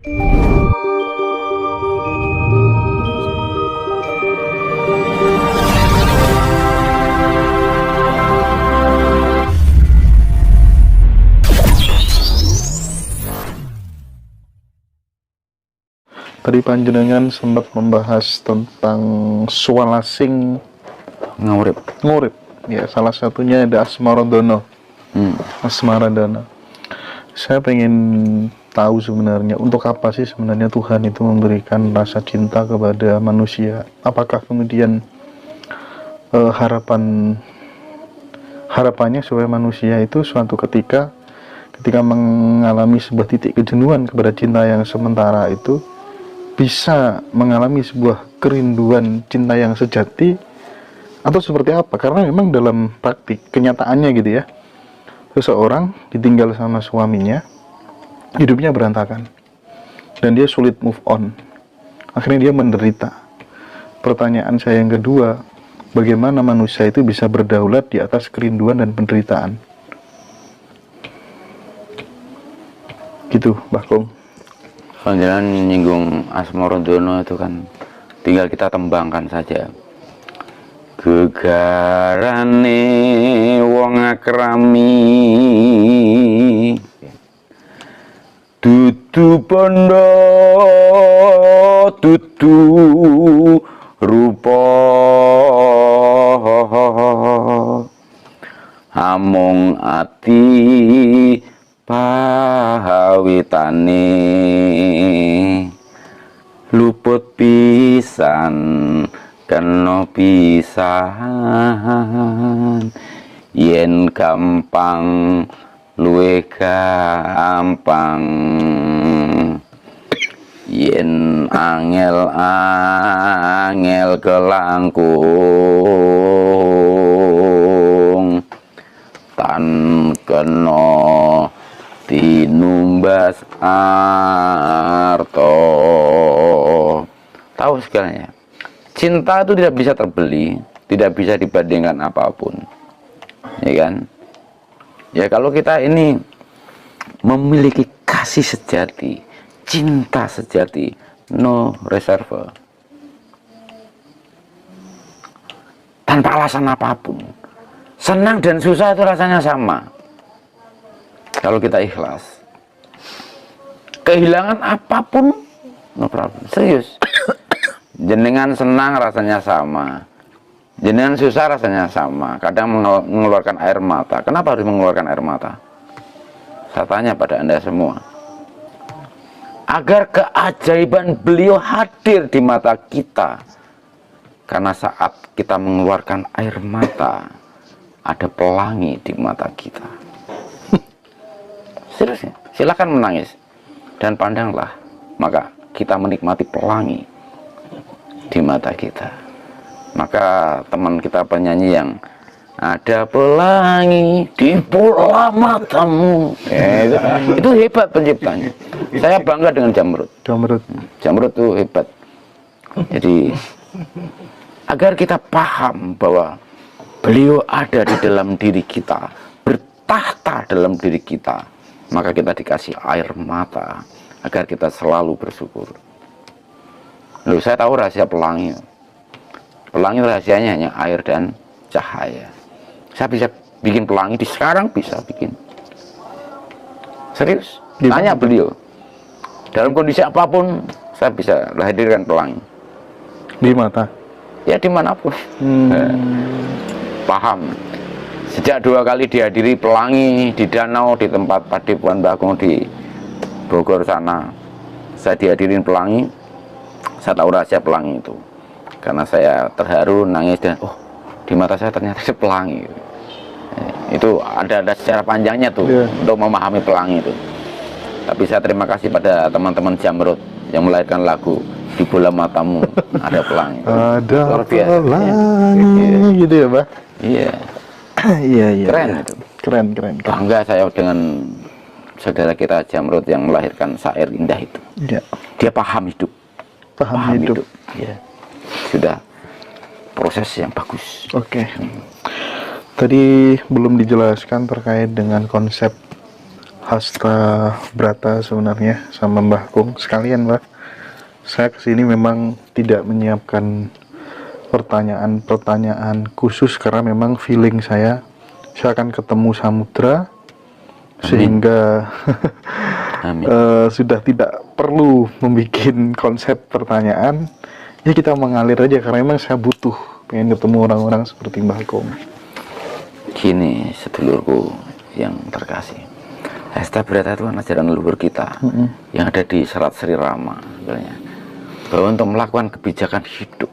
Tadi panjenengan sempat membahas tentang swalasing ngurip. Ya, salah satunya ada Asmaradana. Asmaradana. Saya pengen tahu sebenarnya untuk apa sih sebenarnya Tuhan itu memberikan rasa cinta kepada manusia. Apakah kemudian harapannya supaya manusia itu suatu ketika mengalami sebuah titik kejenuhan kepada cinta yang sementara itu bisa mengalami sebuah kerinduan cinta yang sejati, atau seperti apa? Karena memang dalam praktik kenyataannya gitu ya, seseorang ditinggal sama suaminya, hidupnya berantakan dan dia sulit move on, akhirnya dia menderita. Pertanyaan saya yang kedua, bagaimana manusia itu bisa berdaulat di atas kerinduan dan penderitaan? Gitu, Mbah Kong. Kalau jalan nyinggung Asmaradana itu kan tinggal kita tembangkan saja. Gegarane wong akrami dudu bondo dudu rupa amung ati pahawitane luput pisan kena pisan yen gampang luwe gampang yen angel kelangkung tan kena tinumbas arto. Tahu segalanya. Cinta itu tidak bisa terbeli, tidak bisa dibandingkan apapun, ya kan? Ya kalau kita ini memiliki kasih sejati, cinta sejati, no reserve, tanpa alasan apapun, senang dan susah itu rasanya sama. Kalau kita ikhlas, kehilangan apapun, no problem, serius. Jenengan senang rasanya sama, jenengan susah rasanya sama. Kadang mengeluarkan air mata. Kenapa harus mengeluarkan air mata? Saya tanya pada Anda semua, agar keajaiban beliau hadir di mata kita. Karena saat kita mengeluarkan air mata, ada pelangi di mata kita. Serius ya? Silakan menangis dan pandanglah, maka kita menikmati pelangi di mata kita. Maka teman kita penyanyi yang ada pelangi di bola matamu, itu hebat penciptanya. Saya bangga dengan Jamrud itu hebat. Jadi agar kita paham bahwa beliau ada di dalam diri kita, bertahta dalam diri kita, maka kita dikasih air mata agar kita selalu bersyukur. Loh, saya tahu rahasia pelangi. Pelangi rahasianya hanya air dan cahaya. Saya bisa bikin pelangi di sekarang, bisa bikin. Serius, tanya beliau. Dalam kondisi apapun, saya bisa hadirkan pelangi. Di mata? Ya, dimanapun. Paham. Sejak 2 kali dihadiri pelangi di danau, di tempat Padepokan Mbah Kong di Bogor sana, saya dihadirin pelangi. Saya tahu rahasia pelangi itu karena saya terharu, nangis, dan di mata saya ternyata ada pelangi. Itu ada secara panjangnya tuh untuk memahami pelangi itu. Tapi saya terima kasih pada teman-teman Jamrud yang melahirkan lagu Di Bola Matamu Ada Pelangi. Ada luar biasa pelangi gitu ya, Pak? Iya. Iya. Keren itu. Keren. Bangga saya dengan saudara kita Jamrud yang melahirkan syair indah itu. Iya. Dia paham hidup. Paham hidup. Ya. Sudah proses yang bagus. Oke. Tadi belum dijelaskan terkait dengan konsep Hasta Brata sebenarnya sama Mbah Kung sekalian, Mbah. Saya kesini memang tidak menyiapkan pertanyaan-pertanyaan khusus karena memang feeling saya akan ketemu samudra. Amin. Sehingga Amin. sudah tidak perlu membuat konsep pertanyaan, ya kita mengalir aja karena memang saya butuh pengen ketemu orang-orang seperti Mbah Kung. Gini sedulurku yang terkasih, Hasta Brata itu kan ajaran leluhur kita yang ada di Serat Sri Rama sebenarnya, bahwa untuk melakukan kebijakan hidup,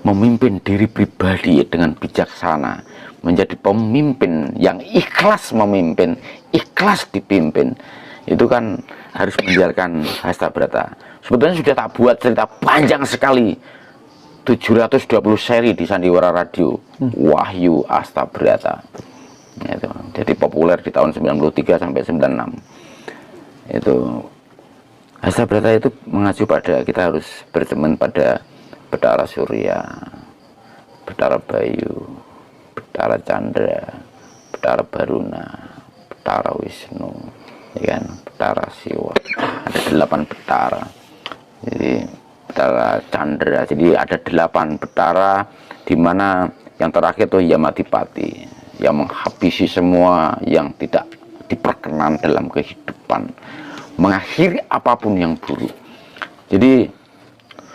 memimpin diri pribadi dengan bijaksana, menjadi pemimpin yang ikhlas memimpin, ikhlas dipimpin, itu kan harus menjalankan Hasta Brata. Sebetulnya sudah tak buat cerita panjang sekali, 720 seri di Sandiwara Radio, Wahyu Hasta Brata. Itu jadi populer di tahun 93 sampai 96. Itu Hasta Brata itu mengacu pada kita harus berteman pada Betara Surya, Betara Bayu, Betara Chandra, Betara Baruna, Betara Wisnu, ya kan, Betara Siwa. Ada 8 betara. Jadi Betara Chandra, jadi ada 8 betara, di mana yang terakhir itu Yamadipati, yang menghabisi semua yang tidak diperkenan dalam kehidupan, mengakhiri apapun yang buruk. Jadi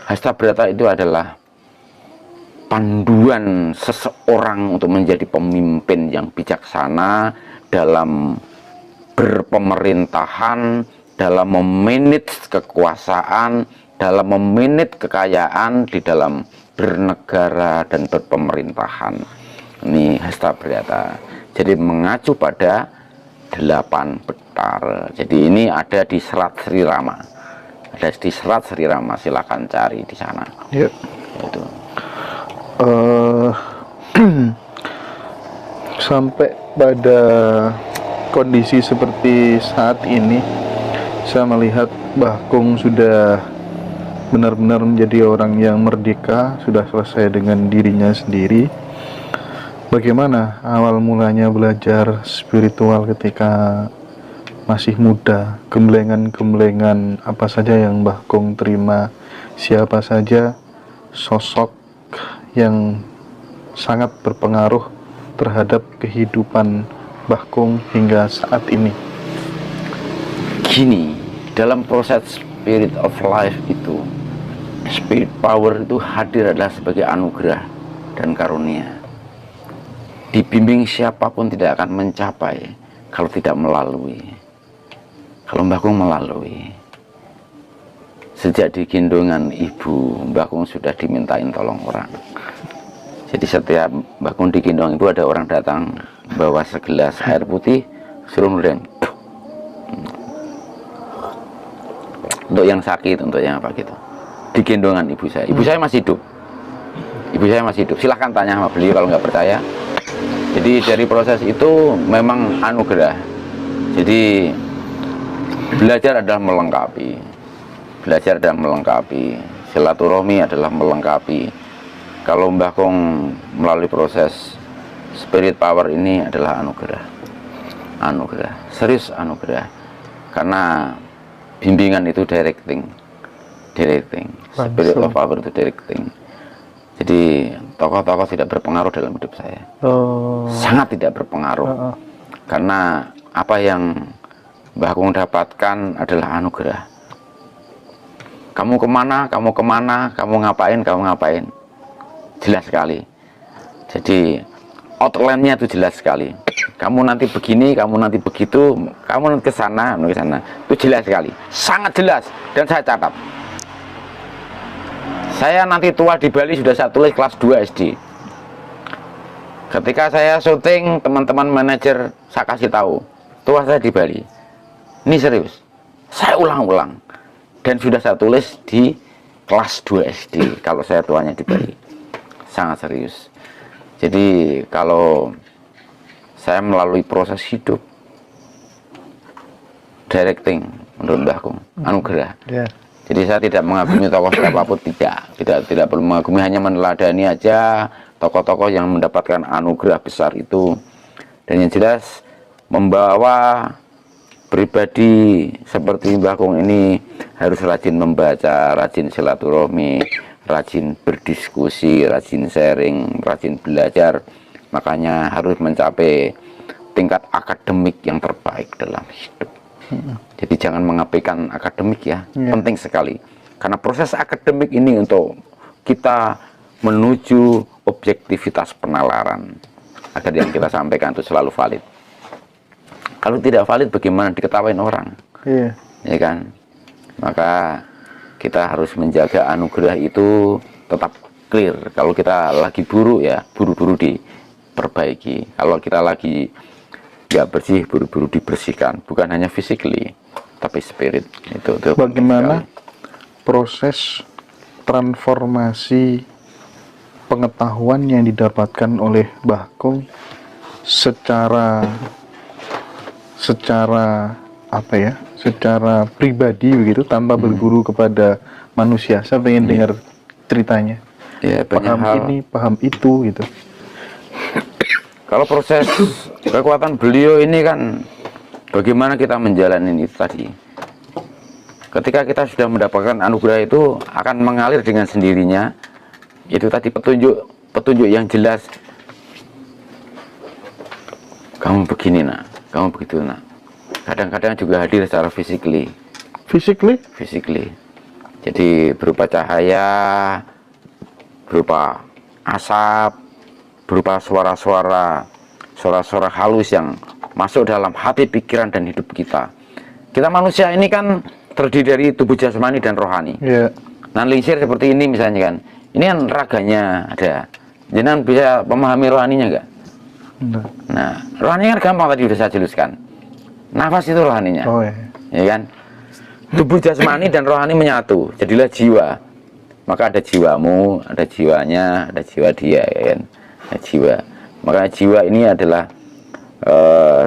Hasta Brata itu adalah panduan seseorang untuk menjadi pemimpin yang bijaksana dalam berpemerintahan, dalam memanage kekuasaan, dalam memanage kekayaan, di dalam bernegara dan berpemerintahan. Ini Hasta Brata. Jadi mengacu pada 8 betara. Jadi ini ada di Serat Sri Rama. Ada di Serat Sri Rama, silakan cari di sana. Ya. Itu. Sampai pada kondisi seperti saat ini, saya melihat Mbah Kung sudah benar-benar menjadi orang yang merdeka, sudah selesai dengan dirinya sendiri. Bagaimana awal mulanya belajar spiritual ketika masih muda? Gemblengan-gemblengan apa saja yang Mbah Kung terima? Siapa saja sosok yang sangat berpengaruh terhadap kehidupan Mbah Kung hingga saat ini? Gini, dalam proses spirit of life itu, spirit power itu hadir adalah sebagai anugerah dan karunia. Dibimbing siapapun tidak akan mencapai kalau tidak melalui. Kalau Mbah Kung melalui. Sejak digendongan ibu, Mbah Kung sudah dimintain tolong orang. Jadi setiap Mbah Kung digendong itu ada orang datang bawa segelas air putih, suruh nurin. Untuk yang sakit, untuk yang apa gitu. Digendongan ibu saya. Ibu saya masih hidup. Ibu saya masih hidup. Silahkan tanya sama beliau kalau nggak percaya. Jadi dari proses itu memang anugerah. Jadi belajar adalah melengkapi. Belajar adalah melengkapi. Silaturahmi adalah melengkapi. Kalau Mbah Kung melalui proses spirit power ini adalah anugerah. Anugerah. Serius anugerah. Karena bimbingan itu directing. Spirit of power itu directing. Jadi tokoh-tokoh tidak berpengaruh dalam hidup saya. Sangat tidak berpengaruh. Karena apa yang Mbah Kung dapatkan adalah anugerah. Kamu kemana, kamu ngapain, jelas sekali. Jadi outline-nya itu jelas sekali. Kamu nanti begini, kamu nanti begitu, kamu nanti ke sana, itu jelas sekali, sangat jelas. Dan saya catat. Saya nanti tua di Bali sudah saya tulis kelas 2 SD. Ketika saya syuting, teman-teman manajer saya kasih tahu, tua saya di Bali. Ini serius. Saya ulang-ulang. Dan sudah saya tulis di kelas 2 SD kalau saya tuanya di Bali. Sangat serius. Jadi kalau saya melalui proses hidup, directing menurut Mbah Kung, anugerah. Jadi saya tidak mengagumi tokoh siapapun, tidak perlu mengagumi, hanya meneladani aja tokoh-tokoh yang mendapatkan anugerah besar itu. Dan yang jelas membawa pribadi seperti Mbah Kong ini harus rajin membaca, rajin silaturahmi, rajin berdiskusi, rajin sharing, rajin belajar. Makanya harus mencapai tingkat akademik yang terbaik dalam hidup. Jadi jangan mengabaikan akademik ya, penting sekali. Karena proses akademik ini untuk kita menuju objektivitas penalaran, agar yang kita sampaikan itu selalu valid. Kalau tidak valid, bagaimana diketawain orang? Iya. Ya kan? Maka kita harus menjaga anugerah itu tetap clear. Kalau kita lagi buruk ya buru-buru diperbaiki. Kalau kita lagi nggak bersih, buru-buru dibersihkan. Bukan hanya physically, tapi spirit. Itu bagaimana proses transformasi pengetahuan yang didapatkan oleh Mbah Kong secara apa ya, secara pribadi begitu, tanpa berguru kepada manusia. Saya pengen dengar ceritanya. Ya, paham hal. Ini, paham itu gitu. Kalau proses kekuatan beliau ini kan, bagaimana kita menjalani itu tadi. Ketika kita sudah mendapatkan anugerah itu akan mengalir dengan sendirinya. Itu tadi petunjuk yang jelas. Kamu begini nak, kamu begitu nak. Kadang-kadang juga hadir secara physically. Jadi berupa cahaya, berupa asap, berupa suara-suara halus yang masuk dalam hati, pikiran, dan hidup kita. Kita manusia ini kan terdiri dari tubuh jasmani dan rohani. Nah, lingsir seperti ini misalnya kan, ini kan raganya ada. Jangan bisa memahami rohaninya enggak? Nah, rohaninya kan gampang, tadi sudah saya jelaskan. Nafas itu rohaninya. Ya kan? Tubuh jasmani dan rohani menyatu, jadilah jiwa. Maka ada jiwamu, ada jiwanya, ada jiwa dia, ya kan? Ada jiwa. Maka jiwa ini adalah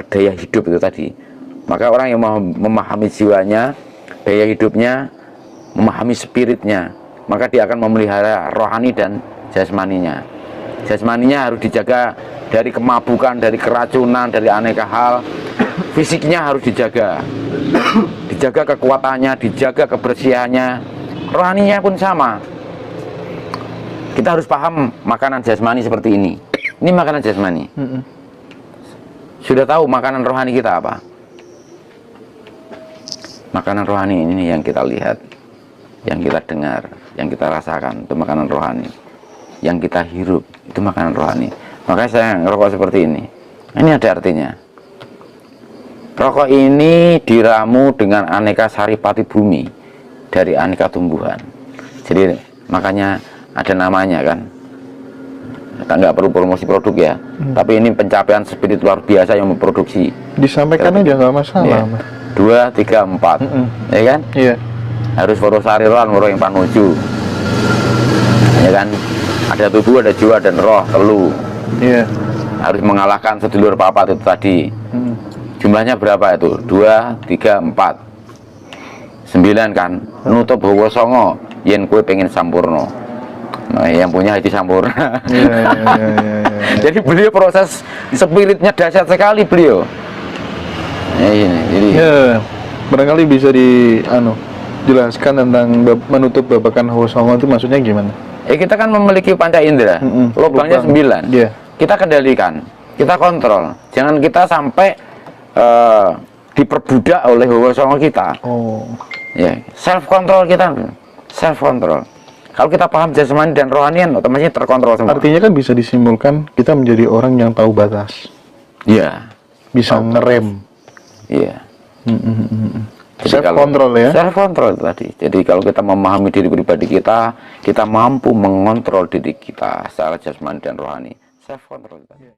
daya hidup itu tadi. Maka orang yang memahami jiwanya, daya hidupnya, memahami spiritnya, maka dia akan memelihara rohani dan jasmaninya. Jasmaninya harus dijaga dari kemabukan, dari keracunan, dari aneka hal. Fisiknya harus dijaga, dijaga kekuatannya, dijaga kebersihannya. Rohaninya pun sama. Kita harus paham makanan jasmani seperti ini. Ini makanan jasmani. Sudah tahu makanan rohani kita apa? Makanan rohani ini yang kita lihat, yang kita dengar, yang kita rasakan, itu makanan rohani. Yang kita hirup, itu makanan rohani. Makanya saya ngerokok seperti ini. Ini ada artinya. Rokok ini diramu dengan aneka saripati bumi dari aneka tumbuhan. Jadi makanya ada namanya kan. Kita nggak perlu promosi produk ya. Tapi ini pencapaian spirit luar biasa yang memproduksi. Disampaikan aja nggak masalah. Ya. 2, 3, 4, ya kan? Iya. Harus foto sariran, foto yang panuju, ya kan? Ada tubuh, ada jiwa dan roh, telu. Iya. Harus mengalahkan sedulur papat itu tadi. Jumlahnya berapa itu? 2, 3, 4, 9 kan? Nutup bawa songo, yen kue pengen sampurno. Nah, yang punya hati sampurna. Ya. Jadi beliau proses spiritnya dahsyat sekali beliau. Ya, ini. Jadi. Ya, barangkali bisa jelaskan tentang menutup babakan hawa songo itu maksudnya gimana? Kita kan memiliki panca indera, lubangnya 9. Yeah. Kita kendalikan, kita kontrol. Jangan kita sampai diperbudak oleh hawa songo kita. Ya, self control kita, self control. Kalau kita paham jasmani dan rohanian, otomatis terkontrol semua. Artinya kan bisa disimpulkan kita menjadi orang yang tahu batas. Iya. Bisa ngerem. Iya. Self control ya. Self control tadi. Jadi kalau kita memahami diri pribadi kita mampu mengontrol diri kita secara jasmani dan rohani. Self control tadi.